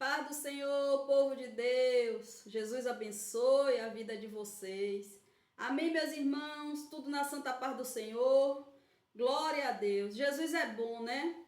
Paz do Senhor, povo de Deus. Jesus abençoe a vida de vocês. Amém, meus irmãos. Tudo na santa paz do Senhor. Glória a Deus. Jesus é bom, né?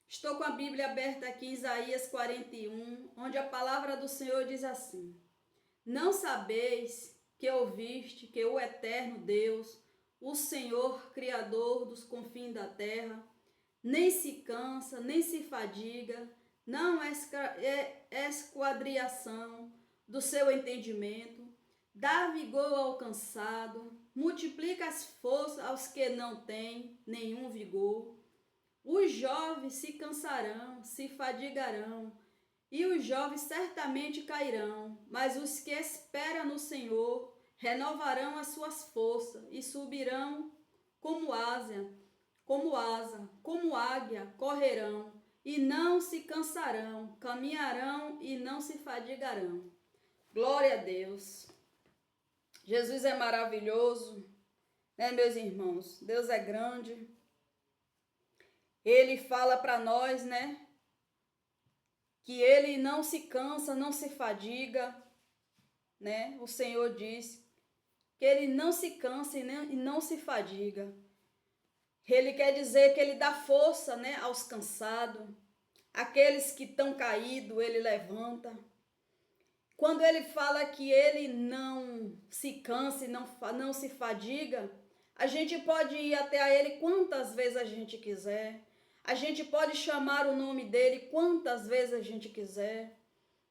Estou com a Bíblia aberta aqui em Isaías 41, onde a palavra do Senhor diz assim: Não sabeis que ouviste que o eterno Deus, o Senhor, Criador dos confins da terra, nem se cansa, nem se fadiga, não esquadriação do seu entendimento, dá vigor ao cansado, multiplica as forças aos que não têm nenhum vigor. Os jovens se cansarão, se fadigarão, e os jovens certamente cairão, mas os que esperam no Senhor renovarão as suas forças e subirão como como águia, correrão e não se cansarão, caminharão e não se fadigarão. Glória a Deus. Jesus é maravilhoso, né, meus irmãos? Deus é grande. Ele fala para nós, né, que ele não se cansa, não se fadiga, né? O Senhor diz que ele não se cansa e não se fadiga. Ele quer dizer que ele dá força, né, aos cansados, aqueles que estão caídos, ele levanta. Quando ele fala que ele não se cansa e não se fadiga, a gente pode ir até ele quantas vezes a gente quiser. A gente pode chamar o nome dele quantas vezes a gente quiser.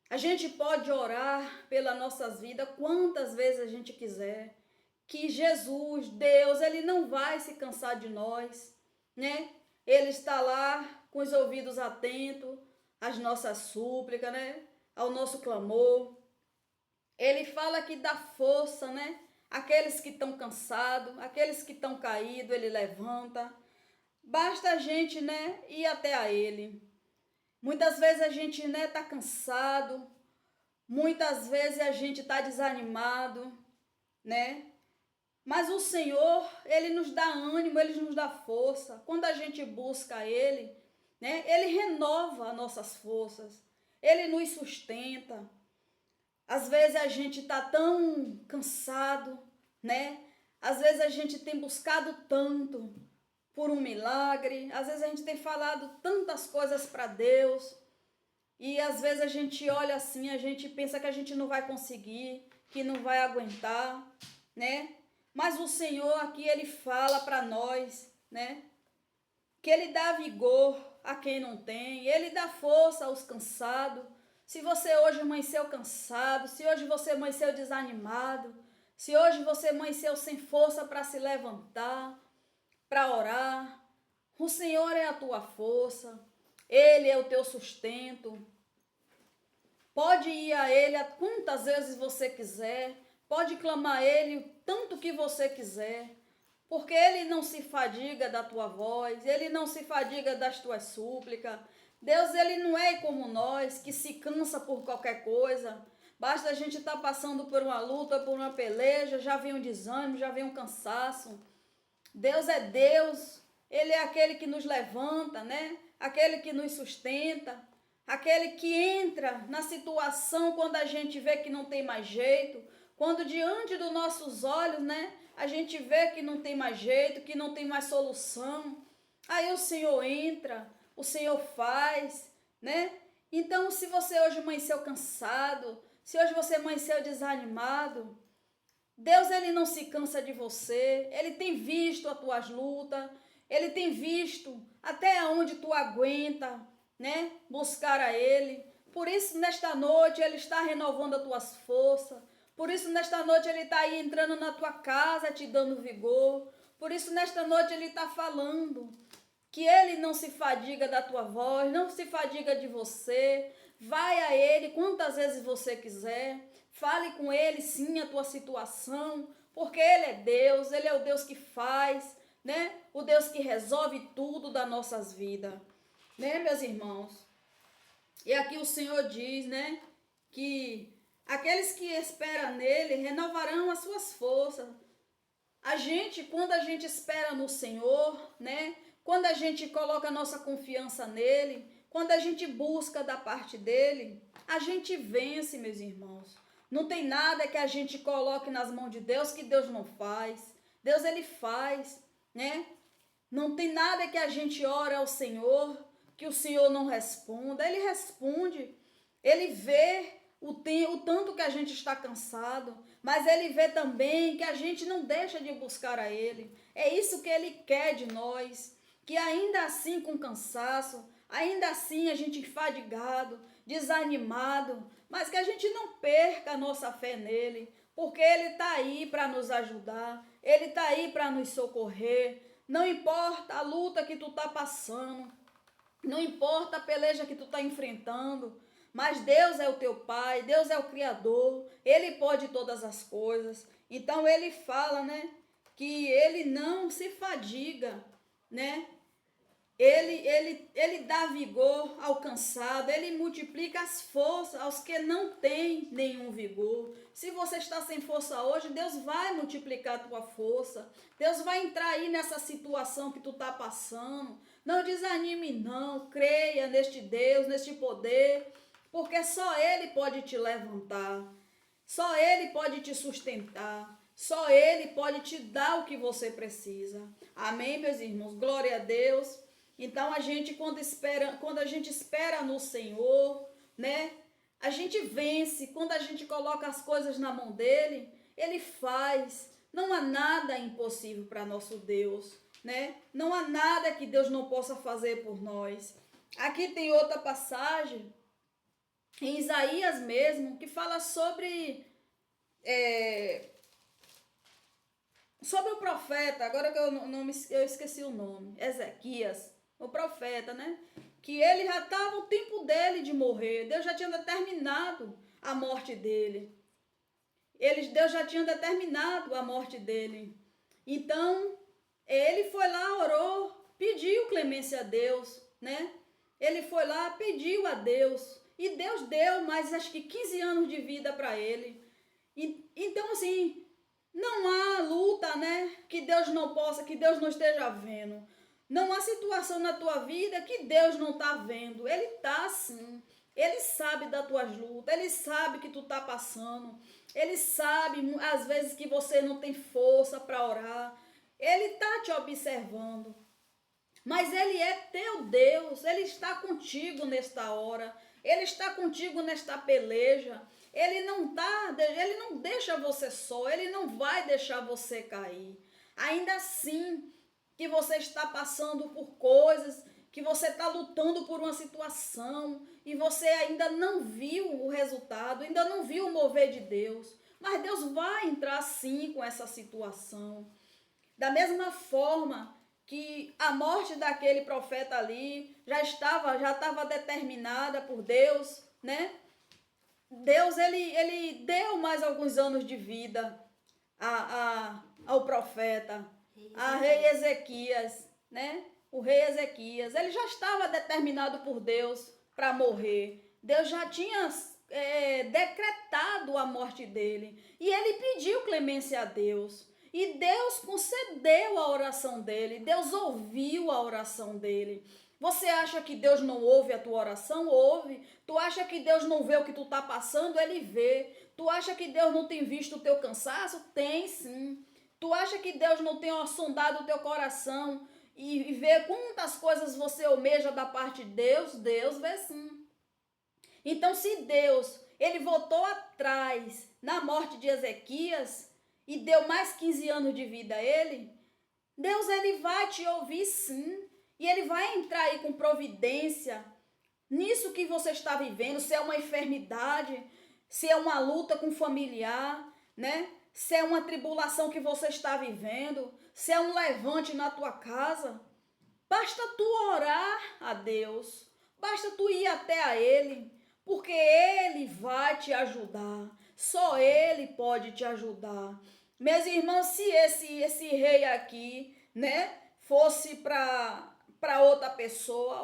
A gente pode orar pelas nossas vidas quantas vezes a gente quiser. Que Jesus, Deus, ele não vai se cansar de nós, né? Ele está lá com os ouvidos atentos às nossas súplicas, né? Ao nosso clamor. Ele fala que dá força, né? Aqueles que estão cansados, aqueles que estão caídos, ele levanta. Basta a gente, né, ir até a ele. Muitas vezes a gente, né, tá cansado. Muitas vezes a gente tá desanimado, né? Mas o Senhor, ele nos dá ânimo, ele nos dá força. Quando a gente busca ele, né, ele renova as nossas forças. Ele nos sustenta. Às vezes a gente está tão cansado, né? Às vezes a gente tem buscado tanto por um milagre. Às vezes a gente tem falado tantas coisas para Deus. E às vezes a gente olha assim, a gente pensa que a gente não vai conseguir, que não vai aguentar, né? Mas o Senhor aqui, ele fala para nós, né? Que ele dá vigor a quem não tem, ele dá força aos cansados. Se você hoje amanheceu cansado, se hoje você amanheceu desanimado, se hoje você amanheceu sem força para se levantar, para orar, o Senhor é a tua força, ele é o teu sustento. Pode ir a ele quantas vezes você quiser, pode clamar a ele o tanto que você quiser, porque ele não se fadiga da tua voz, ele não se fadiga das tuas súplicas. Deus, ele não é como nós, que se cansa por qualquer coisa. Basta a gente estar passando por uma luta, por uma peleja, já vem um desânimo, já vem um cansaço. Deus é Deus, ele é aquele que nos levanta, né? Aquele que nos sustenta, aquele que entra na situação quando a gente vê que não tem mais jeito, quando diante dos nossos olhos, né, a gente vê que não tem mais jeito, que não tem mais solução. Aí o Senhor entra, o Senhor faz, né? Então, se você hoje amanheceu cansado, se hoje você amanheceu desanimado, Deus, ele não se cansa de você, ele tem visto as tuas lutas, ele tem visto até onde tu aguenta, né? Buscar a ele. Por isso, nesta noite, ele está renovando as tuas forças. Por isso, nesta noite, ele está aí entrando na tua casa, te dando vigor. Por isso, nesta noite, ele está falando que ele não se fadiga da tua voz, não se fadiga de você. Vai a ele quantas vezes você quiser. Fale com ele, sim, a tua situação, porque ele é Deus, ele é o Deus que faz, né? O Deus que resolve tudo das nossas vidas, né, meus irmãos? E aqui o Senhor diz, né, que aqueles que esperam nele renovarão as suas forças. A gente, quando a gente espera no Senhor, né, quando a gente coloca a nossa confiança nele, quando a gente busca da parte dele, a gente vence, meus irmãos. Não tem nada que a gente coloque nas mãos de Deus que Deus não faz. Deus, ele faz, né? Não tem nada que a gente ore ao Senhor que o Senhor não responda. Ele responde. Ele vê o tanto que a gente está cansado, mas ele vê também que a gente não deixa de buscar a ele. É isso que ele quer de nós, que ainda assim com cansaço, ainda assim a gente fadigado, desanimado, mas que a gente não perca a nossa fé nele, porque ele está aí para nos ajudar, ele está aí para nos socorrer. Não importa a luta que tu está passando, não importa a peleja que tu está enfrentando, mas Deus é o teu Pai, Deus é o Criador, Ele pode todas as coisas. Então ele fala, né, que ele não se fadiga, né? Ele dá vigor ao cansado, ele multiplica as forças aos que não têm nenhum vigor. Se você está sem força hoje, Deus vai multiplicar a tua força. Deus vai entrar aí nessa situação que tu está passando. Não desanime não, creia neste Deus, neste poder, porque só Ele pode te levantar, só Ele pode te sustentar, só Ele pode te dar o que você precisa. Amém, meus irmãos? Glória a Deus. Então, quando a gente espera no Senhor, né? A gente vence. Quando a gente coloca as coisas na mão dele, ele faz. Não há nada impossível para nosso Deus, né? Não há nada que Deus não possa fazer por nós. Aqui tem outra passagem, em Isaías mesmo, que fala sobre o profeta, agora que eu esqueci o nome, Ezequias, o profeta, né? Que ele já estava o tempo dele de morrer. Deus já tinha determinado a morte dele. Deus já tinha determinado a morte dele. Então, ele foi lá, orou, pediu clemência a Deus, né? Ele foi lá, pediu a Deus. E Deus deu mais, acho que 15 anos de vida para ele. Então, assim, não há luta, né? Que Deus não possa, que Deus não esteja vendo. Não há situação na tua vida que Deus não está vendo. Ele está sim. Ele sabe das tuas lutas. Ele sabe que tu está passando. Ele sabe, às vezes, que você não tem força para orar. Ele está te observando. Mas Ele é teu Deus. Ele está contigo nesta hora. Ele está contigo nesta peleja. Ele não deixa você só. Ele não vai deixar você cair. Ainda assim que você está passando por coisas, que você está lutando por uma situação e você ainda não viu o resultado, ainda não viu o mover de Deus. Mas Deus vai entrar sim com essa situação. Da mesma forma que a morte daquele profeta ali já estava determinada por Deus, né? Deus, ele deu mais alguns anos de vida ao profeta, a rei Ezequias, né? O rei Ezequias, ele já estava determinado por Deus para morrer. Deus já tinha decretado a morte dele. E ele pediu clemência a Deus. E Deus concedeu a oração dele. Deus ouviu a oração dele. Você acha que Deus não ouve a tua oração? Ouve. Tu acha que Deus não vê o que tu está passando? Ele vê. Tu acha que Deus não tem visto o teu cansaço? Tem sim. Tu acha que Deus não tem sondado o teu coração e vê quantas coisas você almeja da parte de Deus? Deus vê sim. Então, se Deus, ele voltou atrás na morte de Ezequias e deu mais 15 anos de vida a ele, Deus, ele vai te ouvir sim. E ele vai entrar aí com providência nisso que você está vivendo, se é uma enfermidade, se é uma luta com familiar, né? Se é uma tribulação que você está vivendo, se é um levante na tua casa. Basta tu orar a Deus, basta tu ir até a Ele, porque Ele vai te ajudar, só Ele pode te ajudar. Meus irmãos, se esse rei aqui, né, fosse para outra pessoa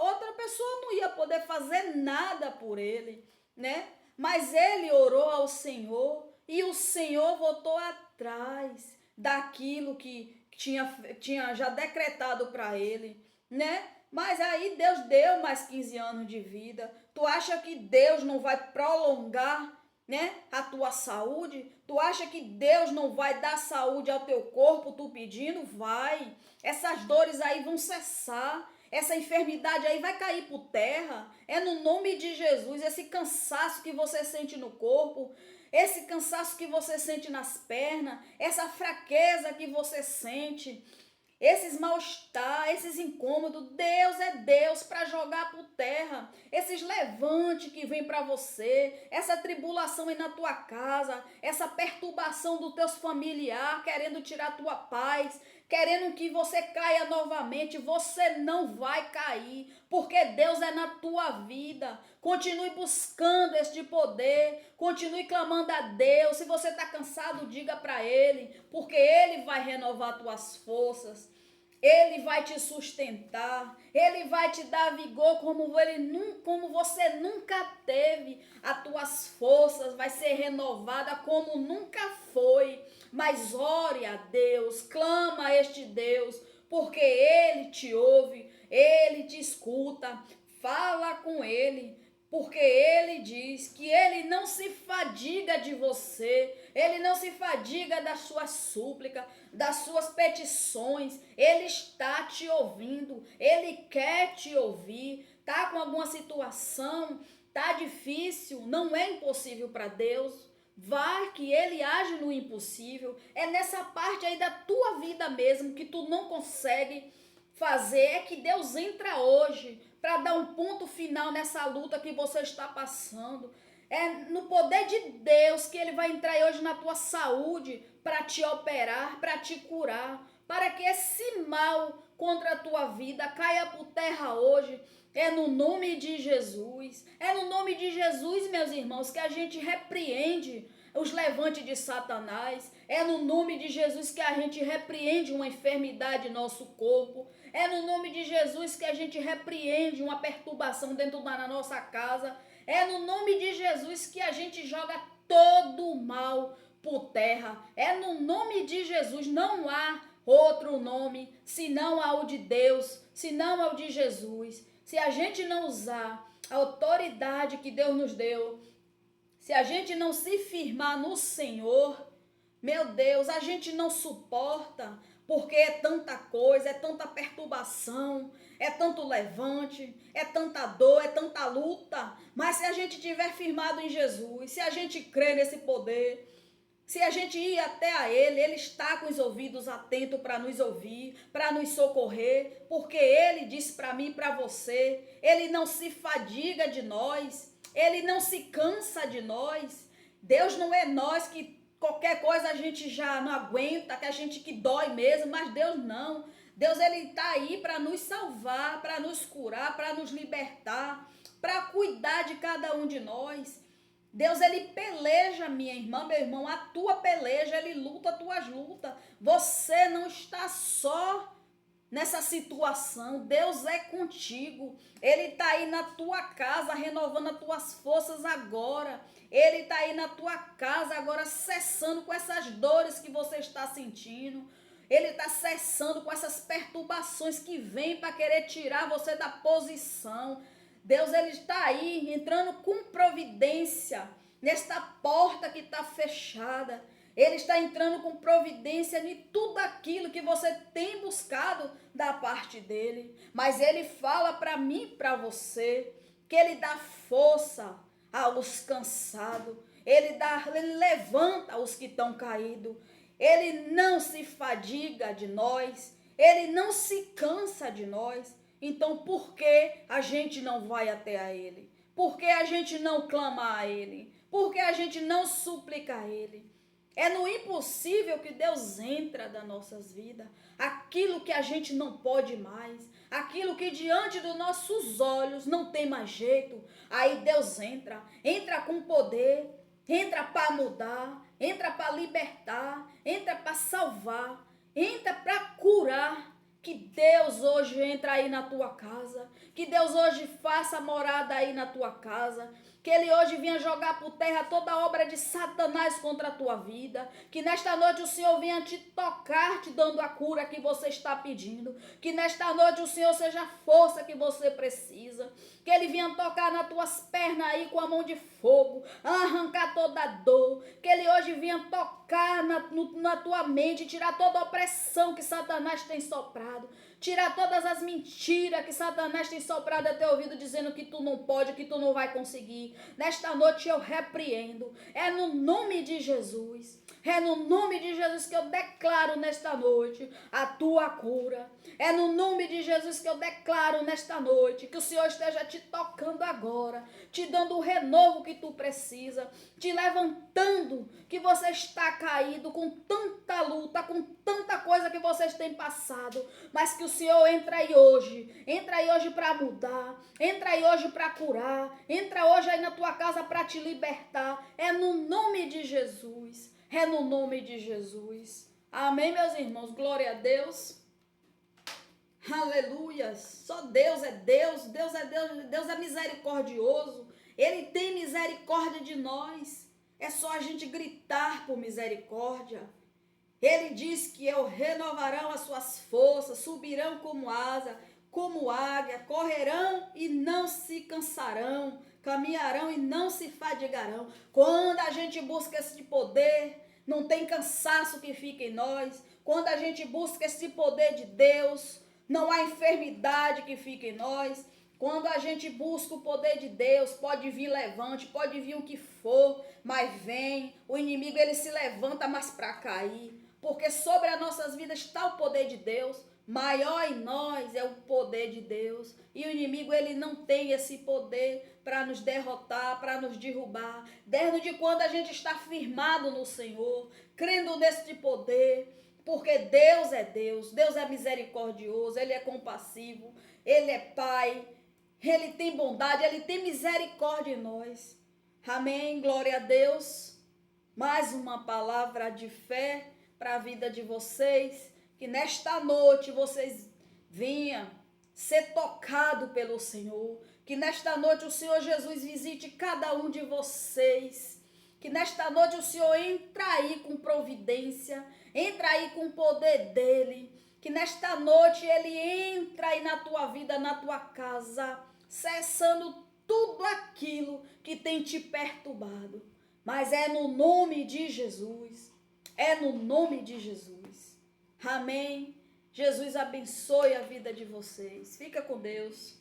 não ia poder fazer nada por ele, né? Mas ele orou ao Senhor e o Senhor voltou atrás daquilo que tinha já decretado para ele, né? Mas aí Deus deu mais 15 anos de vida. Tu acha que Deus não vai prolongar, né, a tua saúde? Tu acha que Deus não vai dar saúde ao teu corpo, tu pedindo? Vai. Essas dores aí vão cessar. Essa enfermidade aí vai cair por terra. É no nome de Jesus. Esse cansaço que você sente no corpo, esse cansaço que você sente nas pernas, essa fraqueza que você sente, esses mal-estar, esses incômodos, Deus é Deus para jogar por terra. Esses levantes que vem para você, essa tribulação aí na tua casa, essa perturbação dos teus familiares, querendo tirar a tua paz, querendo que você caia novamente, você não vai cair, porque Deus é na tua vida. Continue buscando este poder, continue clamando a Deus. Se você está cansado, diga para Ele, porque Ele vai renovar tuas forças. Ele vai te sustentar, Ele vai te dar vigor como você nunca teve. As tuas forças vai ser renovada como nunca foi. Mas ore a Deus, clama a este Deus, porque Ele te ouve, Ele te escuta, fala com Ele. Porque Ele diz que Ele não se fadiga de você, Ele não se fadiga das suas súplicas, das suas petições. Ele está te ouvindo, Ele quer te ouvir. Tá com alguma situação, tá difícil, não é impossível para Deus. Vai que Ele age no impossível. É nessa parte aí da tua vida mesmo que tu não consegue fazer, é que Deus entra hoje para dar um ponto final nessa luta que você está passando. É no poder de Deus que Ele vai entrar hoje na tua saúde para te operar, para te curar, para que esse mal contra a tua vida caia por terra hoje. É no nome de Jesus. É no nome de Jesus, meus irmãos, que a gente repreende os levantes de Satanás. É no nome de Jesus que a gente repreende uma enfermidade em nosso corpo. É no nome de Jesus que a gente repreende uma perturbação dentro da nossa casa. É no nome de Jesus que a gente joga todo o mal por terra. É no nome de Jesus. Não há outro nome senão ao de Deus, senão ao de Jesus. Se a gente não usar a autoridade que Deus nos deu, se a gente não se firmar no Senhor, meu Deus, a gente não suporta, porque é tanta coisa, é tanta perturbação, é tanto levante, é tanta dor, é tanta luta. Mas se a gente tiver firmado em Jesus, se a gente crer nesse poder, se a gente ir até a Ele, Ele está com os ouvidos atentos para nos ouvir, para nos socorrer, porque Ele disse para mim e para você, Ele não se fadiga de nós, Ele não se cansa de nós. Deus não é nós que qualquer coisa a gente já não aguenta, que a gente que dói mesmo, mas Deus não. Deus, Ele está aí para nos salvar, para nos curar, para nos libertar, para cuidar de cada um de nós. Deus, Ele peleja, minha irmã, meu irmão, a tua peleja, Ele luta as tuas lutas. Você não está só nessa situação, Deus é contigo. Ele está aí na tua casa, renovando as tuas forças agora. Ele está aí na tua casa agora, cessando com essas dores que você está sentindo. Ele está cessando com essas perturbações que vêm para querer tirar você da posição. Deus, Ele está aí entrando com providência nesta porta que está fechada. Ele está entrando com providência em tudo aquilo que você tem buscado da parte dEle. Mas Ele fala para mim e para você que Ele dá força aos cansados. Ele levanta os que estão caídos. Ele não se fadiga de nós. Ele não se cansa de nós. Então, por que a gente não vai até a Ele? Por que a gente não clama a Ele? Por que a gente não suplica a Ele? É no impossível que Deus entra das nossas vidas. Aquilo que a gente não pode mais, aquilo que diante dos nossos olhos não tem mais jeito, aí Deus entra. Entra com poder, entra para mudar, entra para libertar, entra para salvar, entra para curar. Que Deus hoje entre aí na tua casa, que Deus hoje faça morada aí na tua casa, Que ele hoje venha jogar por terra toda a obra de Satanás contra a tua vida. Que nesta noite o Senhor venha te tocar, te dando a cura que você está pedindo. Que nesta noite o Senhor seja a força que você precisa. Que ele venha tocar nas tuas pernas aí com a mão de fogo, arrancar toda a dor. Que ele hoje venha tocar na tua mente, tirar toda a opressão que Satanás tem soprado. Tirar todas as mentiras que Satanás tem soprado até o ouvido, dizendo que tu não pode, que tu não vai conseguir. Nesta noite eu repreendo. É no nome de Jesus. É no nome de Jesus que eu declaro nesta noite a tua cura. É no nome de Jesus que eu declaro nesta noite que o Senhor esteja te tocando agora, te dando o renovo que tu precisa, te levantando, que você está caído com tanta luta, com tanta coisa que vocês têm passado, mas que o Senhor entra aí hoje para mudar, entra aí hoje para curar, entra hoje aí na tua casa para te libertar. É no nome de Jesus. É no nome de Jesus. Amém, meus irmãos? Glória a Deus. Aleluia. Só Deus é Deus. Deus é Deus. Deus é misericordioso. Ele tem misericórdia de nós. É só a gente gritar por misericórdia. Ele diz que renovarão as suas forças, subirão como asa, como águia, correrão e não se cansarão, caminharão e não se fadigarão. Quando a gente busca esse poder, não tem cansaço que fica em nós. Quando a gente busca esse poder de Deus, não há enfermidade que fica em nós. Quando a gente busca o poder de Deus, pode vir levante, pode vir o que for, mas vem, o inimigo ele se levanta mais para cair, porque sobre as nossas vidas está o poder de Deus. Maior em nós é o poder de Deus. E o inimigo ele não tem esse poder para nos derrotar, para nos derrubar. Desde quando a gente está firmado no Senhor, crendo nesse poder, porque Deus é Deus, Deus é misericordioso, Ele é compassivo, Ele é Pai, Ele tem bondade, Ele tem misericórdia em nós. Amém, glória a Deus. Mais uma palavra de fé para a vida de vocês. Que nesta noite vocês venham ser tocados pelo Senhor. Que nesta noite o Senhor Jesus visite cada um de vocês. Que nesta noite o Senhor entra aí com providência, entra aí com o poder dEle. Que nesta noite Ele entra aí na tua vida, na tua casa, cessando tudo aquilo que tem te perturbado. Mas é no nome de Jesus. É no nome de Jesus. Amém. Jesus abençoe a vida de vocês. Fica com Deus.